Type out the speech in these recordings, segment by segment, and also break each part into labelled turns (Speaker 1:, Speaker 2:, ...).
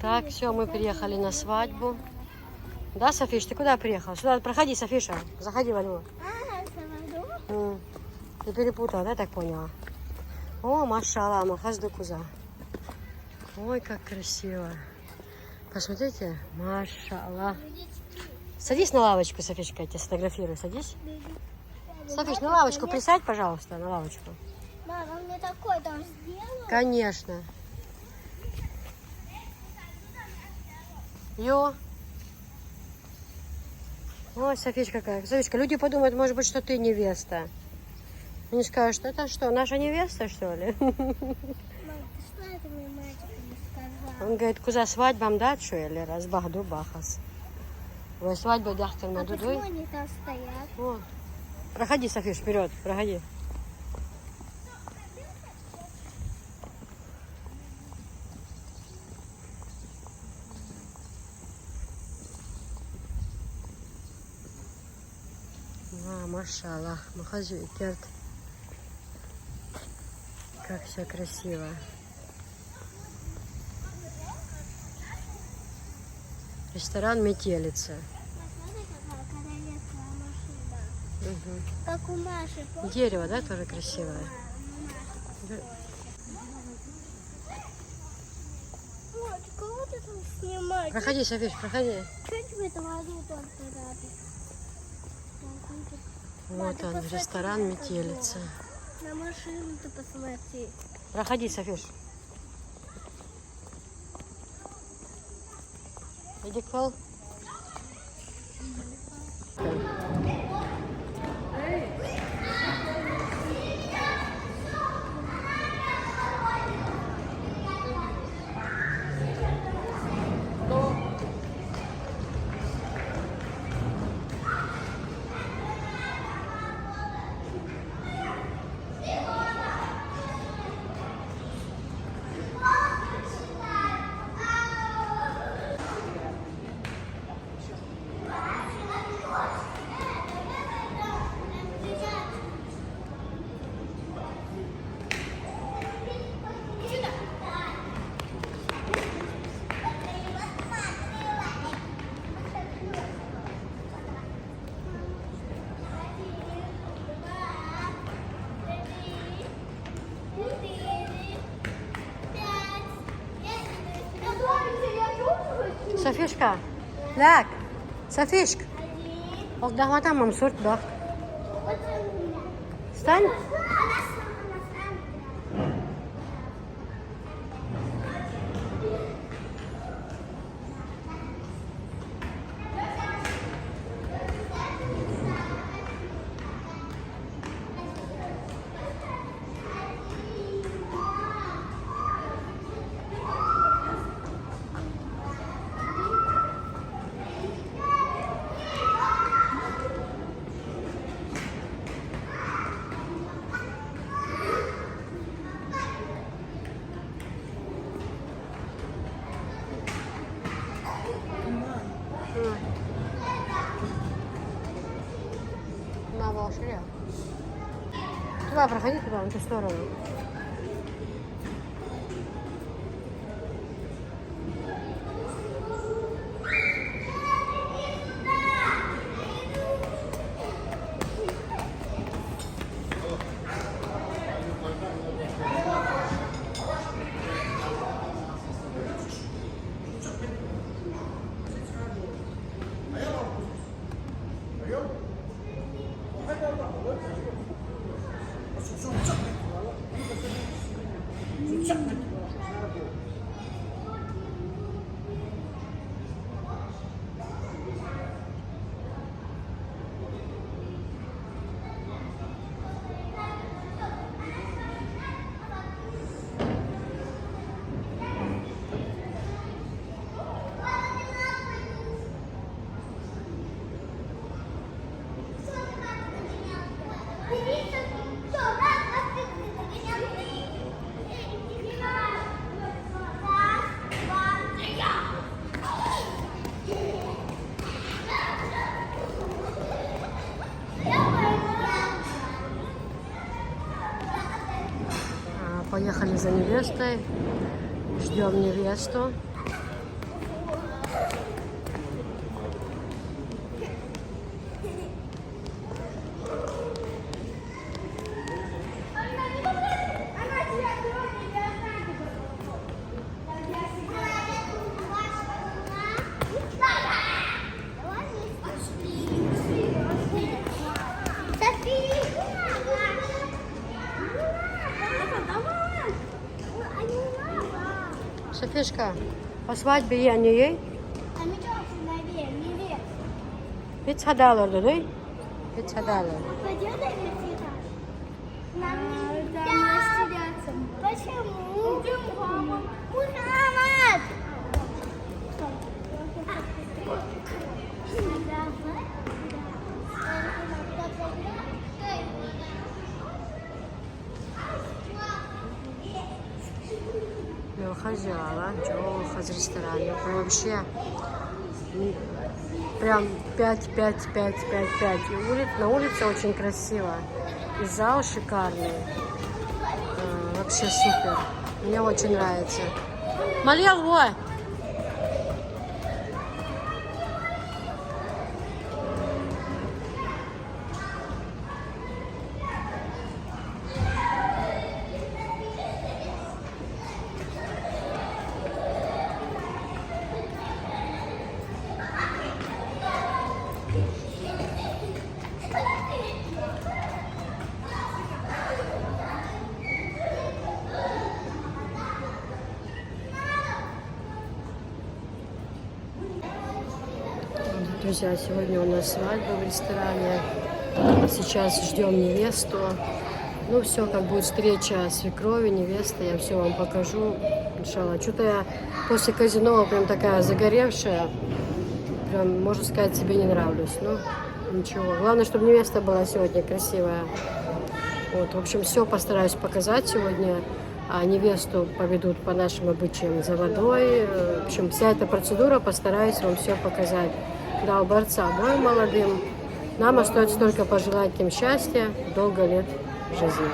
Speaker 1: Так, все, мы приехали на свадьбу. Да, Софиш, ты куда приехал? Сюда проходи, Софиша. Заходи во двор. Ты перепутала, да, так поняла? О, машалла, махазду куза. Ой, как красиво. Посмотрите, машалла. Садись на лавочку, Софишка, я тебя сфотографирую. Садись. Софиш, на лавочку присядь, пожалуйста, на лавочку.
Speaker 2: Мама, мне такой там сделал.
Speaker 1: Конечно. Йо. Ой, Софичка какая. Софичка, люди подумают, может быть, что ты невеста. Они скажут, это что, наша невеста, что ли?
Speaker 2: Мам, ты что это мне мальчику не сказала?
Speaker 1: Он говорит, куза свадьбам, да, что ли, раз бахду бахас. Ой, свадьба дахтер на дудой.
Speaker 2: Почему они там стоят?
Speaker 1: О. Проходи, Софиш, вперед, проходи. Машалла, махажу и керт. Как все красиво. Ресторан Метелица.
Speaker 2: Посмотри, какая королевская машина.
Speaker 1: Угу.
Speaker 2: Как у Маши. Помнишь?
Speaker 1: Дерево, да, тоже красивое.
Speaker 2: Вот, кого ты там снимаешь?
Speaker 1: Проходи, Софиш, проходи.
Speaker 2: Что тебе это воду только надо?
Speaker 1: Вот он, ресторан Метелица.
Speaker 2: На машину ты посмотри.
Speaker 1: Проходи, Софиш. Иди к пол. Софишка, ляг. Софишка. Ох, да, там мам сорт, да. Встань. На волшебе. Туда проходи, туда, в ту сторону. Поехали за невестой, ждем невесту. Софишка, по свадьбе я не ей.
Speaker 2: А мы тоже наверное, невеста.
Speaker 1: Hiç hadalar değil. Hiç hadalar.
Speaker 2: Пойдем на вертикаль? Нам нельзя растеряться. Почему? Мухаммад!
Speaker 1: Я хозяйка, Джо, из ресторана. Вообще, прям 5, 5, 5, 5, 5. И на улице очень красиво. И зал шикарный. Вообще супер. Мне очень нравится. Малел, вой! Друзья, сегодня у нас свадьба в ресторане. Сейчас ждем невесту. Ну все, как будет встреча свекрови, невесты, я все вам покажу. Иншалла. Что-то я после казино прям такая загоревшая. Прям, можно сказать, себе не нравлюсь. Ну, ничего. Главное, чтобы невеста была сегодня красивая. Вот, в общем, все постараюсь показать сегодня. А невесту поведут по нашим обычаям за водой. В общем, вся эта процедура постараюсь вам все показать. Дал борца бой молодым. Нам остается только пожелать им счастья, долго лет жизни.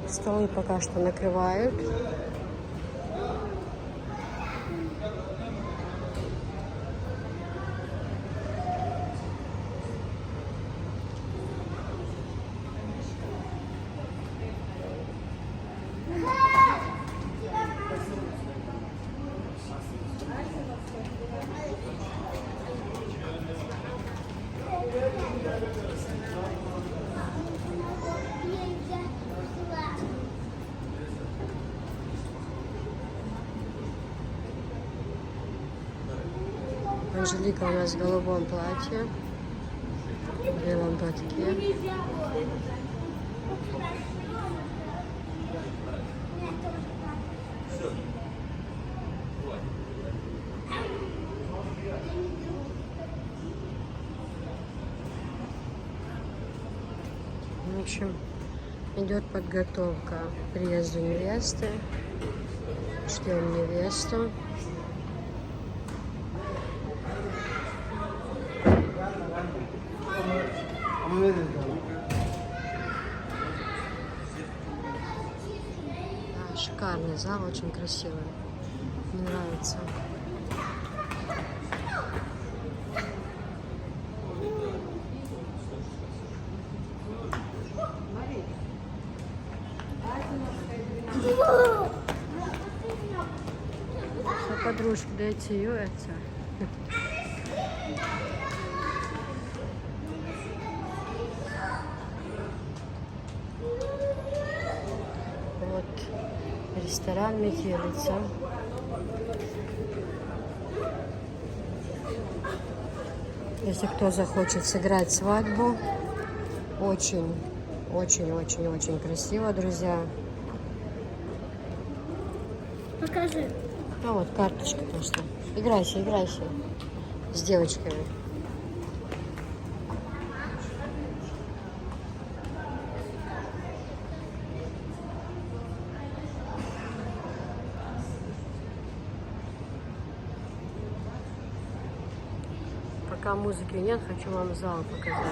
Speaker 1: Столы пока что накрывают. Анжелика у нас в голубом платье, в белом платке. В общем, идет подготовка к приезду невесты. Ждем невесту. Да, шикарный зал, очень красивый. Мне нравится. Все, подружки, дайте ее это. Вот ресторан Метелица. Если кто захочет сыграть свадьбу, очень красиво, друзья.
Speaker 2: Покажи.
Speaker 1: А вот карточка просто. Играйся с девочками. Пока музыки нет, хочу вам зал показать.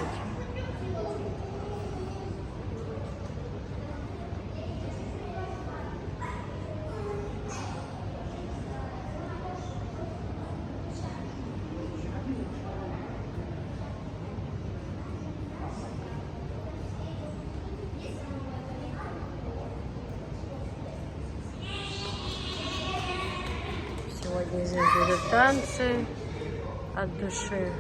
Speaker 1: Здесь будут танцы от души.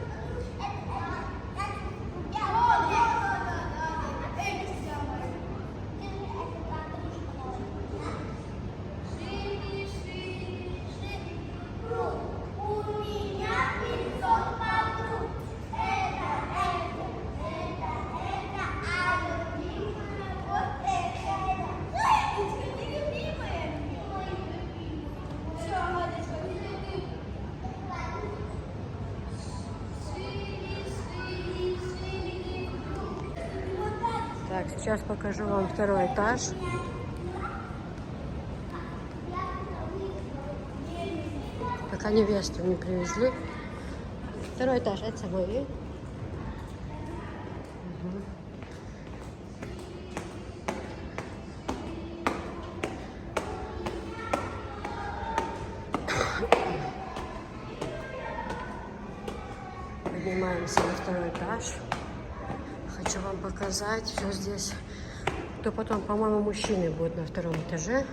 Speaker 1: Так, сейчас покажу вам второй этаж. Пока невесту не привезли. Второй этаж, это мой. Поднимаемся на второй этаж. Хочу вам показать все здесь. То потом, по-моему, мужчины будут на втором этаже.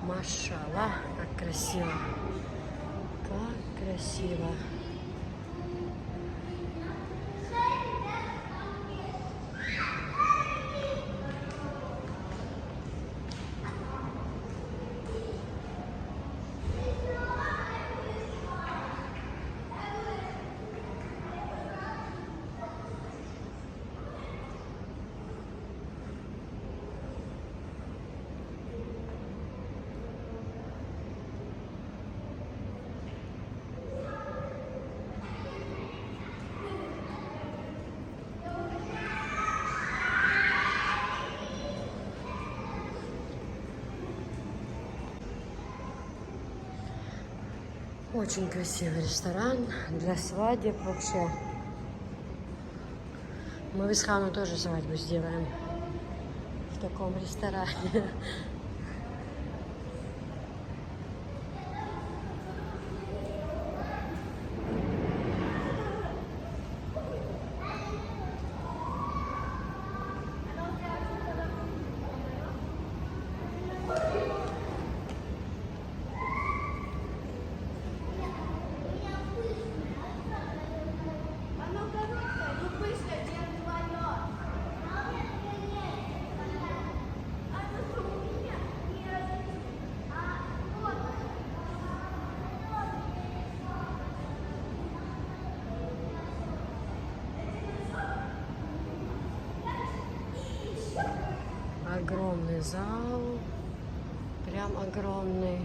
Speaker 1: Машаллах, как красиво. Как красиво. Очень красивый ресторан для свадеб вообще. Мы в Исхану тоже свадьбу сделаем в таком ресторане. Огромный зал, прям огромный.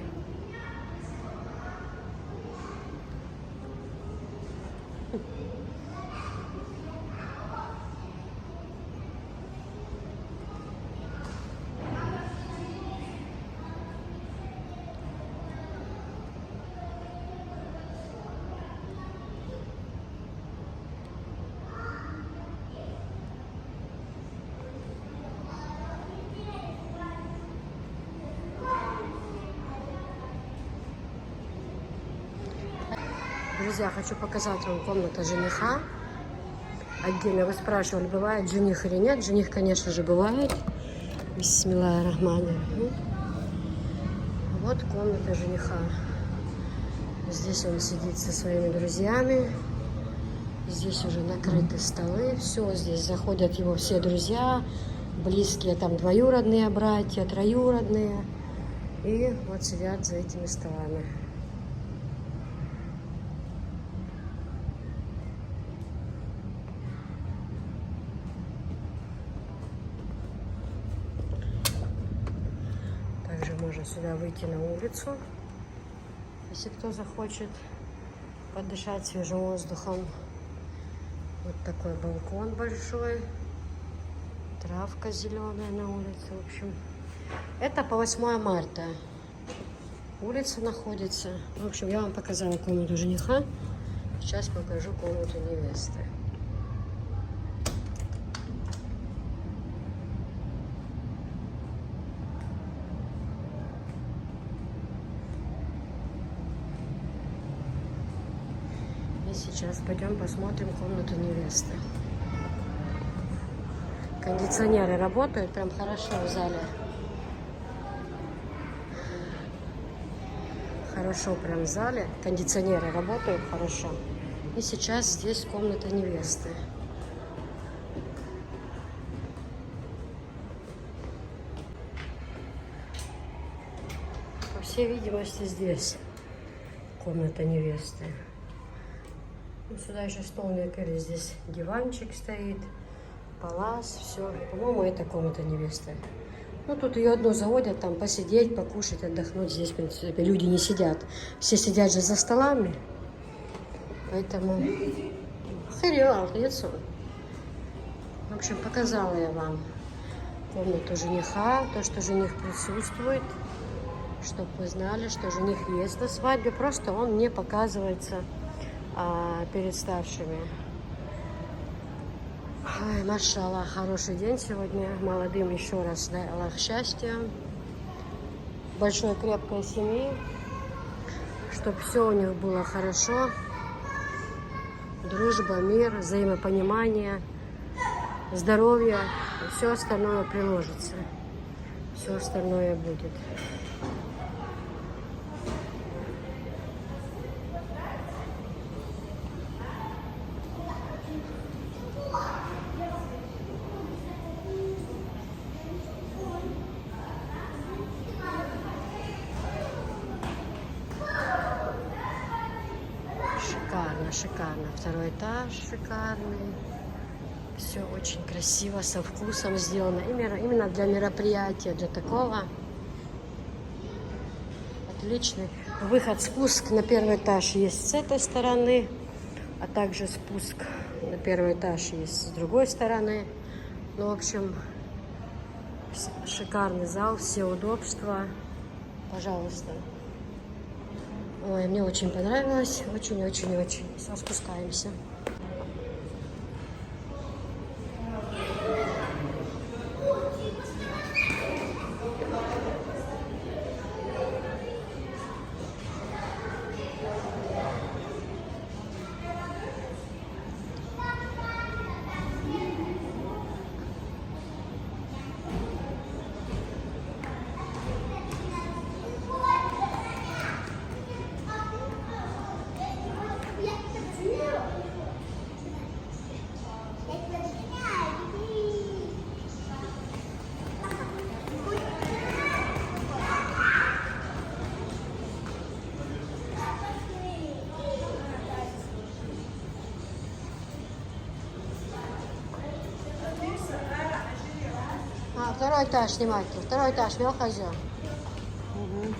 Speaker 1: Друзья, хочу показать вам комнату жениха. Отдельно вы спрашивали, бывает жених или нет. Жених, конечно же, бывает. Бисмиллахир рахманир рахим. Вот комната жениха. Здесь он сидит со своими друзьями. Здесь уже накрыты столы. Все, здесь заходят его все друзья, близкие, там двоюродные братья, троюродные. И вот сидят за этими столами. Можно сюда выйти на улицу, если кто захочет подышать свежим воздухом. Вот такой балкон большой, травка зеленая на улице. В общем, это по 8 марта улица находится. В общем, я вам показала комнату жениха. Сейчас покажу комнату невесты. Сейчас пойдем посмотрим комнату невесты. Кондиционеры работают прям хорошо в зале. Хорошо прям в зале. Кондиционеры работают хорошо. И сейчас здесь комната невесты. По всей видимости, здесь комната невесты. Ну, сюда еще стол накрыли. Здесь диванчик стоит. Палас, все. По-моему, это комната невесты. Ну, тут ее одну заводят, там посидеть, покушать, отдохнуть. Здесь, в принципе, люди не сидят. Все сидят же за столами. Поэтому... Херел, лицо. В общем, показала я вам комнату жениха, то, что жених присутствует. Чтобы вы знали, что жених есть на свадьбе. Просто он не показывается перед старшими. Ай, машаллах, хороший день сегодня. Молодым еще раз дай Аллах счастья. Большой крепкой семьи. Чтобы все у них было хорошо. Дружба, мир, взаимопонимание, здоровье. И все остальное приложится. Все остальное будет. Шикарно, шикарно. Второй этаж шикарный. Все очень красиво, со вкусом сделано. Именно для мероприятия, для такого. Отличный. Выход, спуск на первый этаж есть с этой стороны. А также спуск на первый этаж есть с другой стороны. Ну, в общем, шикарный зал, все удобства. Пожалуйста. Ой, мне очень понравилось. Очень-очень-очень. Все, спускаемся. Второй этаж снимайте. Второй этаж, Мелхозер. Угу.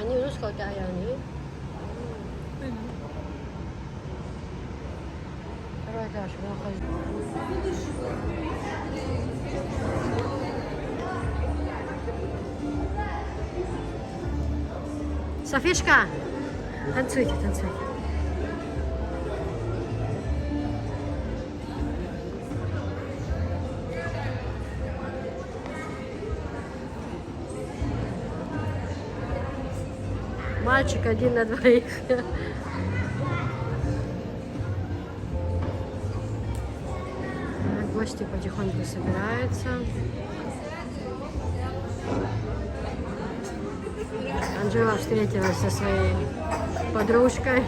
Speaker 1: 아니, 누스 거기 아니. Давай, Софишка, танцуйте, танцуйте. Мальчик один на двоих. Гости потихоньку собираются. Анжела встретилась со своей подружкой.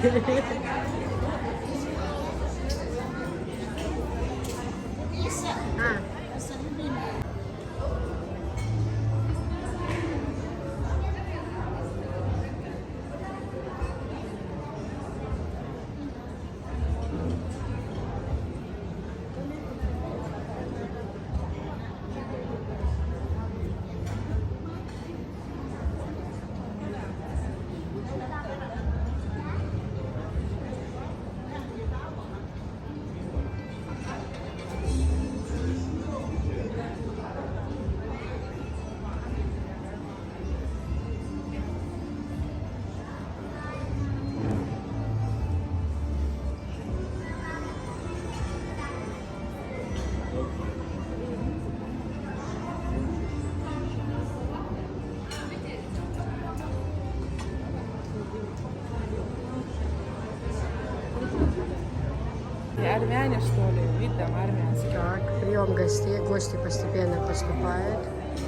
Speaker 3: армяне, что ли? Вид там армянский.
Speaker 1: Так, прием гостей. Гости постепенно поступают,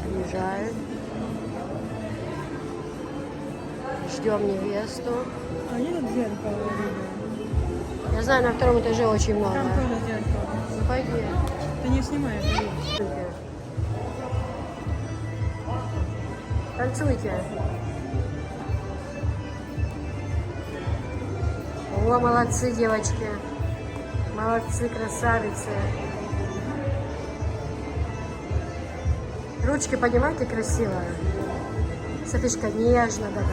Speaker 1: приезжают. Ждем невесту.
Speaker 3: А нет зеркало?
Speaker 1: Я знаю, на втором этаже очень много.
Speaker 3: Там тоже зеркало.
Speaker 1: Ну, пойди.
Speaker 3: Ты не снимай, пойди.
Speaker 1: Танцуйте. О, молодцы, девочки. Молодцы, красавицы. Ручки поднимайте красиво. Софишка, нежно, да, так.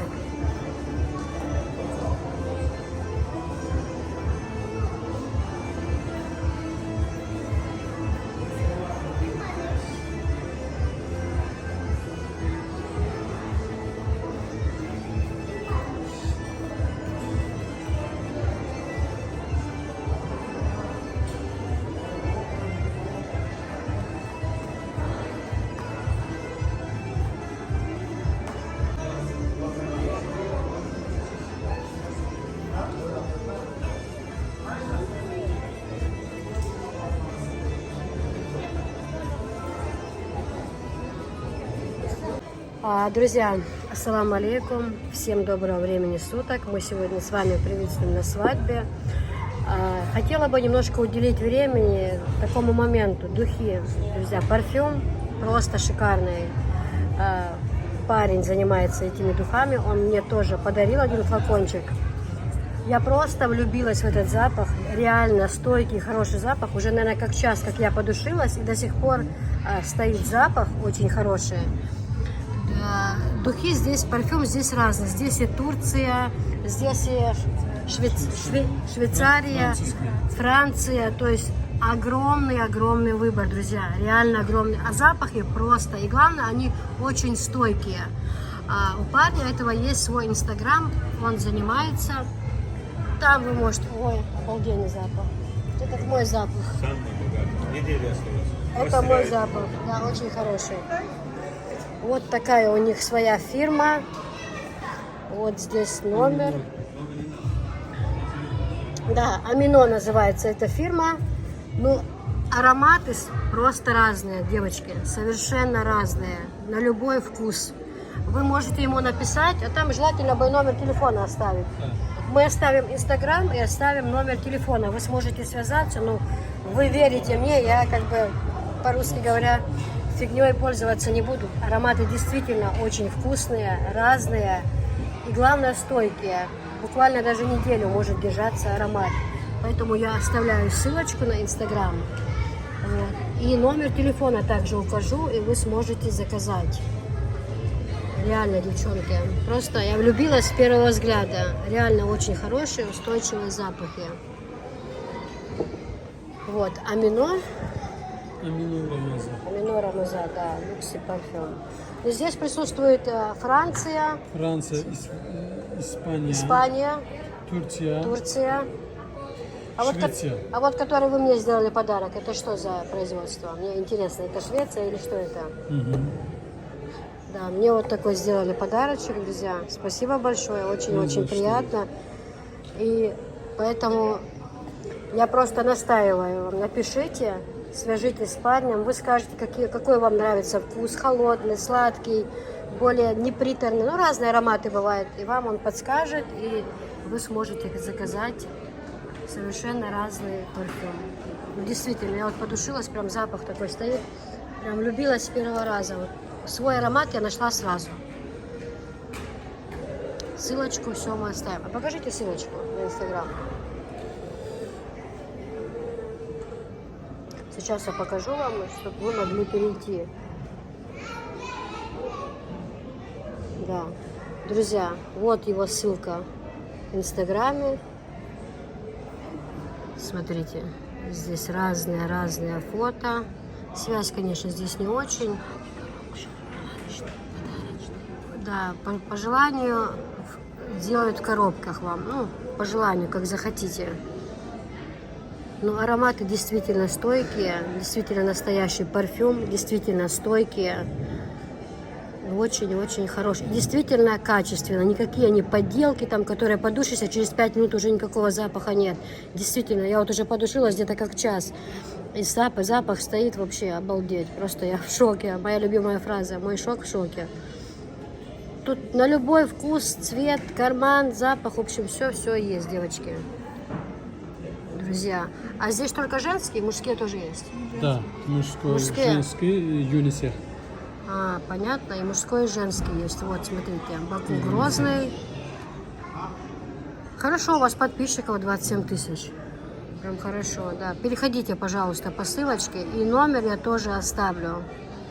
Speaker 1: Друзья, ассаламу алейкум, всем доброго времени суток. Мы сегодня с вами приветствуем на свадьбе. Хотела бы немножко уделить времени такому моменту. Духи, друзья, парфюм просто шикарный. Парень занимается этими духами, он мне тоже подарил один флакончик. Я просто влюбилась в этот запах, реально стойкий, хороший запах. Уже, наверное, как час, как я подушилась, и до сих пор стоит запах очень хороший. Духи здесь, парфюм здесь разный. Здесь и Турция, здесь и Швейцария, Франция. То есть огромный выбор, друзья. Реально огромный. А запахи просто. И главное, они очень стойкие. У парня этого есть свой инстаграм. Он занимается. Там вы можете... Ой, обалденный запах. Это мой запах.
Speaker 4: Неделя осталась.
Speaker 1: Это мой запах. Да, очень хороший. Вот такая у них своя фирма. Вот здесь номер. Да, Амино называется эта фирма. Ну, ароматы просто разные, девочки. Совершенно разные. На любой вкус. Вы можете ему написать, а там желательно бы номер телефона оставить. Мы оставим инстаграм и оставим номер телефона. Вы сможете связаться. Ну, вы верите мне, я как бы, по-русски говоря, фигней пользоваться не буду. Ароматы действительно очень вкусные, разные и, главное, стойкие. Буквально даже неделю может держаться аромат. Поэтому я оставляю ссылочку на инстаграм. Вот. И номер телефона также укажу, и вы сможете заказать. Реально, девчонки. Просто я влюбилась с первого взгляда. Реально очень хорошие, устойчивые запахи. Вот, Амино. Амино Рамаза, да, люкси парфюм. И здесь присутствует Франция, Испания, Турция.
Speaker 3: Швеция.
Speaker 1: А вот который вы мне сделали подарок, это что за производство? Мне интересно, это Швеция или что это? Да, мне вот такой сделали подарочек, друзья. Спасибо большое, очень-очень приятно. И поэтому я просто настаиваю вам, напишите. Свяжитесь с парнем, вы скажете, какой вам нравится вкус, холодный, сладкий, более неприторный, ну разные ароматы бывают, и вам он подскажет, и вы сможете заказать совершенно разные парфюмы. Ну, действительно, я вот подушилась, прям запах такой стоит, прям влюбилась с первого раза. Вот. Свой аромат я нашла сразу. Ссылочку все мы оставим. А покажите ссылочку на инстаграм. Сейчас я покажу вам, чтобы вы могли перейти. Да. Друзья, вот его ссылка в инстаграме. Смотрите, здесь разные фото. Связь, конечно, здесь не очень. Да, по желанию делают в коробках вам. Ну, по желанию, как захотите. Но ароматы действительно стойкие, действительно настоящий парфюм, действительно стойкие. Очень-очень хороший. Действительно качественно. Никакие не подделки, там, которые подушишься, через 5 минут уже никакого запаха нет. Действительно, я вот уже подушилась где-то как час. И запах стоит вообще обалдеть. Просто я в шоке. Моя любимая фраза. Мой шок в шоке. Тут на любой вкус, цвет, карман, запах. В общем, все есть, девочки. Друзья. А здесь только женские, мужские тоже есть?
Speaker 3: Да, мужской,
Speaker 1: Мужские?
Speaker 3: женский, юнисех.
Speaker 1: А, понятно. И мужской, и женский есть. Вот, смотрите. Баку Грозный. Хорошо, у вас подписчиков 27 тысяч. Прям хорошо, да. Переходите, пожалуйста, по ссылочке. И номер я тоже оставлю,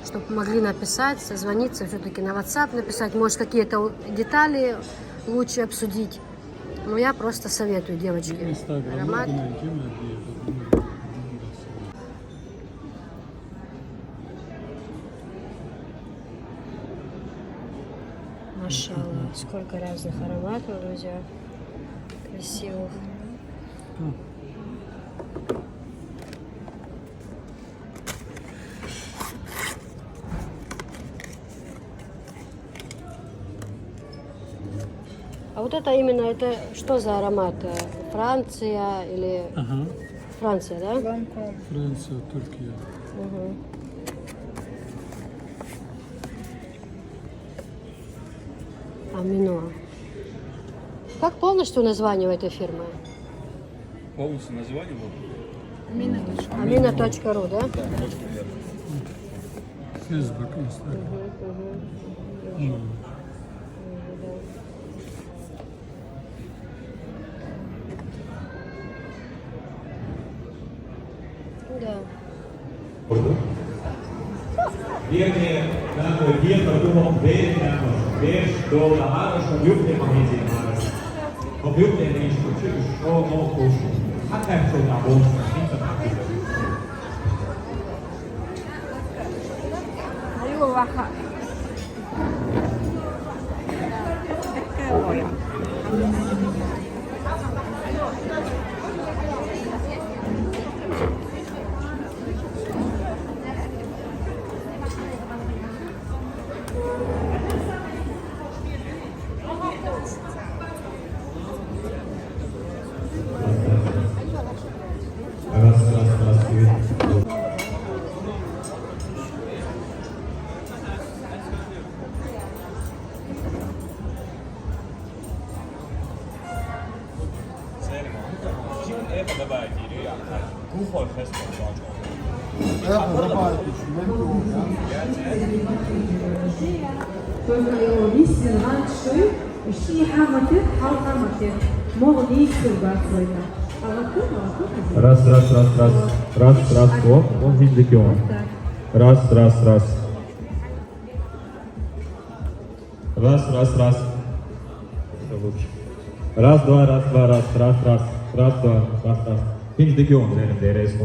Speaker 1: чтобы могли написать, созвониться, все-таки на WhatsApp написать. Может, какие-то детали лучше обсудить. Но я просто советую, девочки. Аромат. Машалла, сколько разных ароматов, друзья, красивых. А вот это именно, это что за аромат? Франция или...
Speaker 3: Ага.
Speaker 1: Франция, да?
Speaker 3: Франция, Турция.
Speaker 1: Угу. Амино. Как полностью название у этой фирмы?
Speaker 4: Полностью название вот.
Speaker 1: Amina.ru, да?
Speaker 3: Facebook, Instagram. Ну,
Speaker 1: Да.
Speaker 5: Вірні нам є продумав деякі теж до нагаду, що любні магазин зараз. Об'єктивні речі, що мов кушу. А так що на бонус, інша так. Раз, привіт.
Speaker 4: Это добавить или кухоль фестиваль.
Speaker 5: Раз, о, он виндикион. Раз. Раз, два. Виндикион, резко.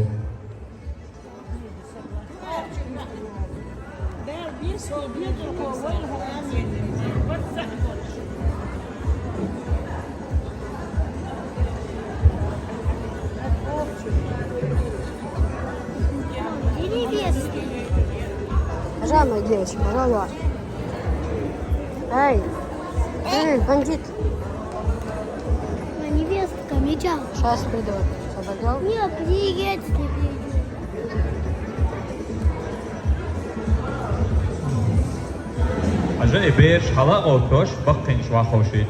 Speaker 2: И невеста.
Speaker 1: Уважаемая девочка, пожалуйста. Эй, бандит.
Speaker 2: Невестка, меча.
Speaker 1: Сейчас приду. Ободел?
Speaker 2: Нет, приедет, не приедет.
Speaker 5: Ажай беш хала отош бахтин швахоши.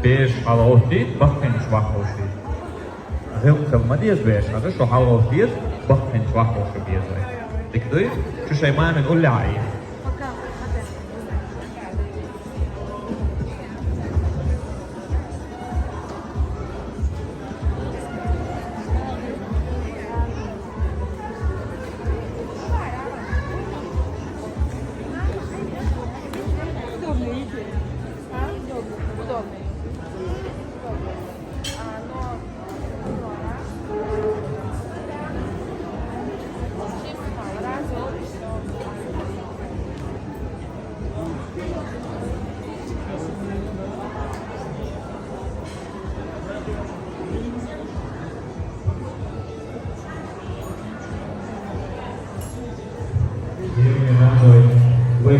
Speaker 5: Беш хала отит бахтин швахоши. Гэл мадиас беш, ажай шо хала отит бахтин швахоши биязай. Дикдой, шо шайман мен уллаи.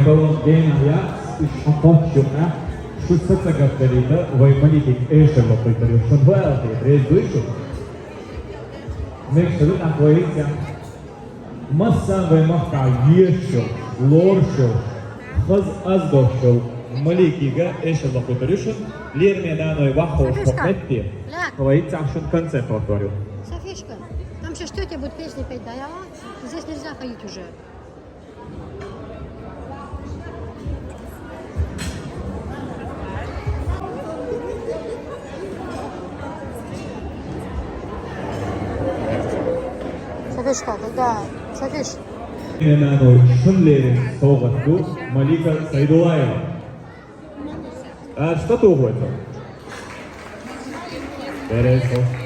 Speaker 5: Michael Gainaya is a kontjona, Schutzsatzagaterida, vagy Manitik Éserlapítaruson, ha eltét részbősök. Még szerint a poézia, masszán vagy makkál jírsó, lórsó, azgosó, Malikiga Éserlapítaruson, lérményánai vahós hokmetti, ha itt szállson koncertatorium.
Speaker 1: Софишка, там сейчас тетя будет песни петь, да? Здесь нельзя ходить уже. Софишка, когда... Софиш,
Speaker 5: Lérményánai Sünlérin szógattuk Malika Szaidulájeva. Что volt? Teresa.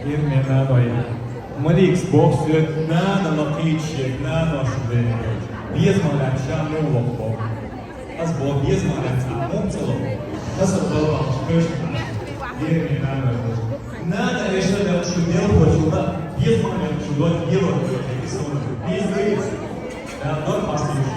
Speaker 5: Lérményánai Malik boxjött, nána a kétség, nána a sudének. Biezmanát sem jólokba. Az volt biezmanát a moncolok. Az a dolgos kösben. Lérményánai. Nána és a sudélhocsúra, biezmanát sudott, jövök, viszont nézzük, de a normális.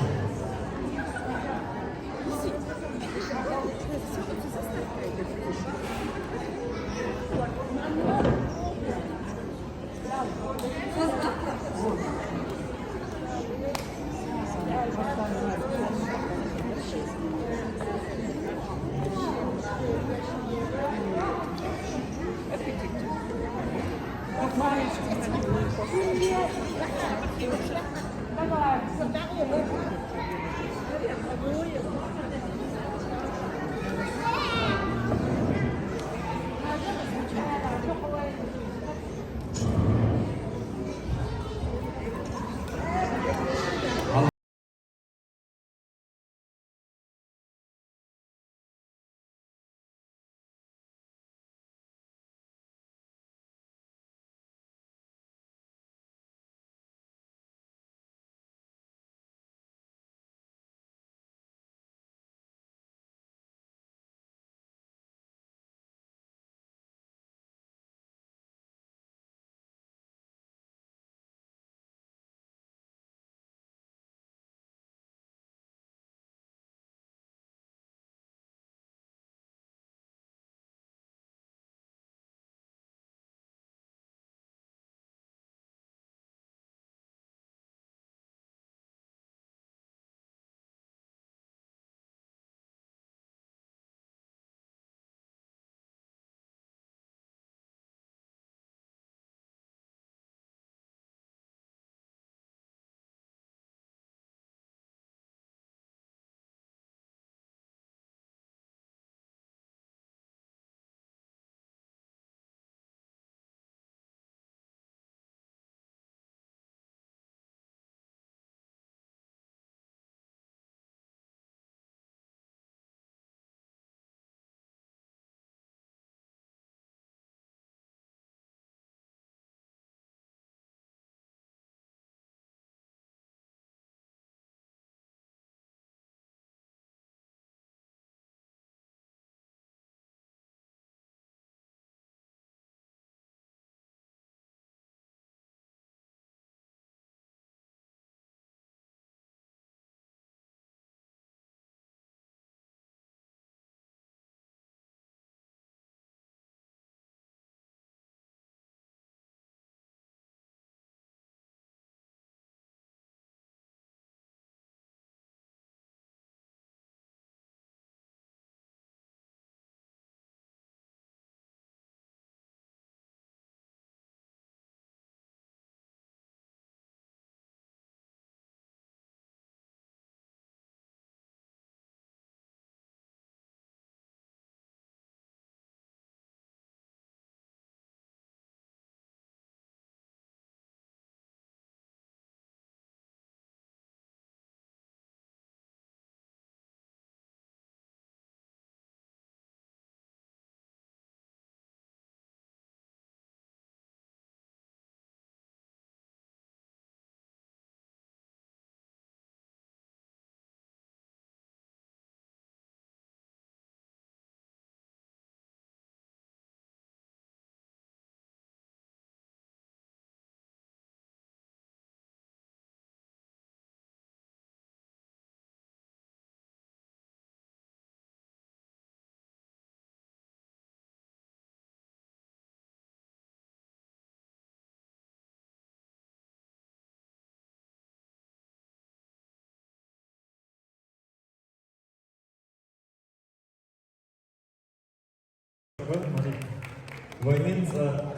Speaker 5: Voynin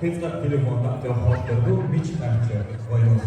Speaker 5: xizmat telefondan javob michkancha voynin.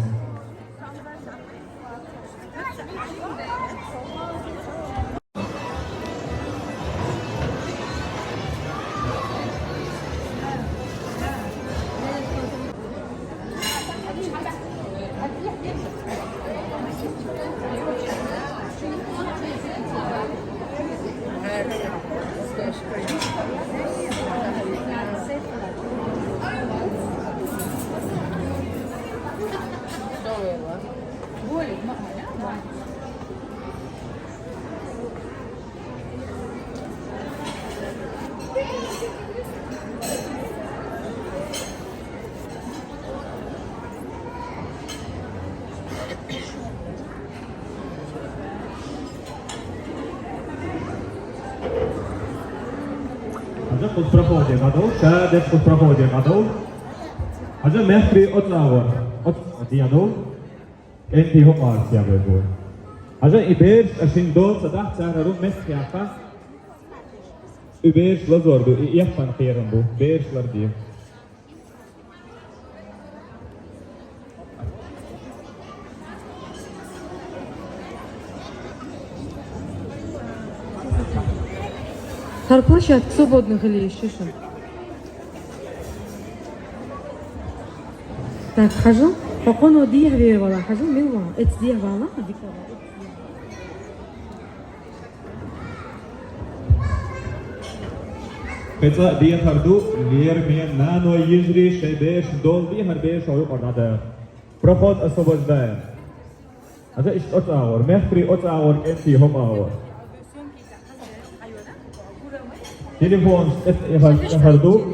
Speaker 6: Pod prochodzie na dół, siadać pod prochodzie na dół. A że mechry od lawa, od dianu, enti homar się wybuł. A że ibers, a się do sadach cara rum mech jaka, ibers lazordu, i jak pan kieram bu, ibers lardi.
Speaker 7: Площадка свободных или еще что? Так, хожу. Покону диях веревала. Хожу, милва. Это диях вала.
Speaker 6: Pizza diye hardu lir мен нано ежри шебеш дол ди харбеш ой орнада. Проход освобождаем. А за ишт от аур, мехпри от аур энти хом аур. Телефон это харду.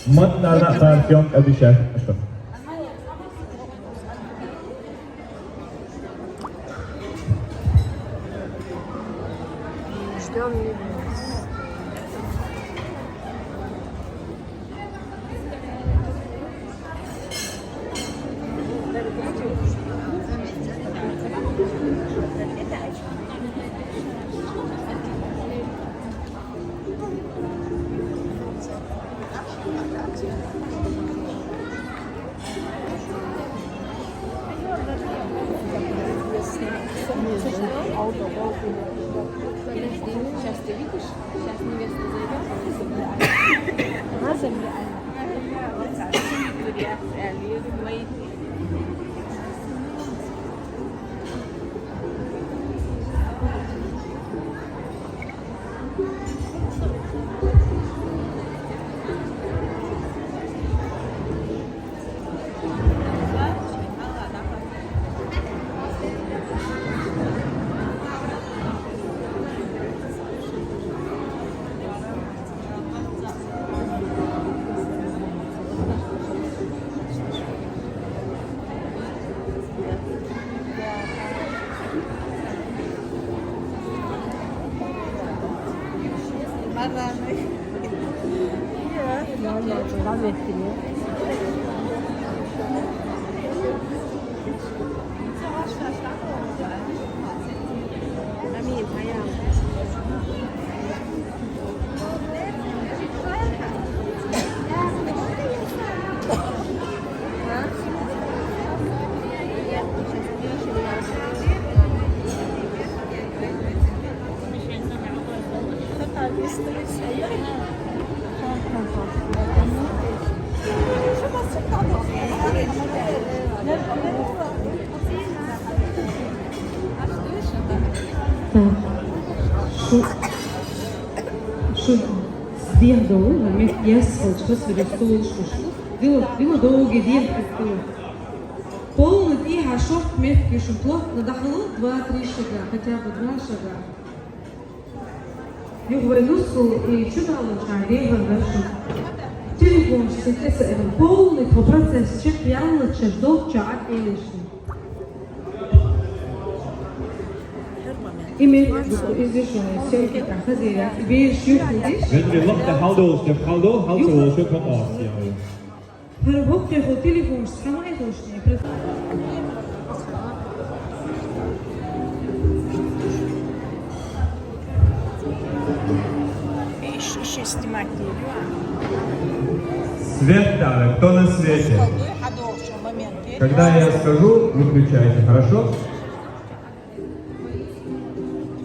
Speaker 6: Мат нада тарфьон абишах.
Speaker 1: Ждем небес.
Speaker 8: Сейчас ты видишь? Сейчас невеста зайдет. На земле.
Speaker 7: Şu diğer doğu, met yas çalışması bir stoluşmuş. Дило долгий день предстоит. Полный день, а шорт мягкий, чтобы плотно дохло 2-3 шага, хотя бы 2 шага. Я говорю, ну и что дало шаг, дальше. Телефон, сейчас полный по процессу, чек пьяный, чек долг, чак и лишний. İmir izleyişini sevgi kahzeye bir şük ediş.
Speaker 6: Wenn wir noch der Haldo schon kommt aus.
Speaker 7: Her vakti o telefon sıkama etmişti.
Speaker 9: Еще снимать не
Speaker 6: Свет там, кто на свете?
Speaker 9: Хороший момент.
Speaker 6: Когда я скажу, выключайте, хорошо?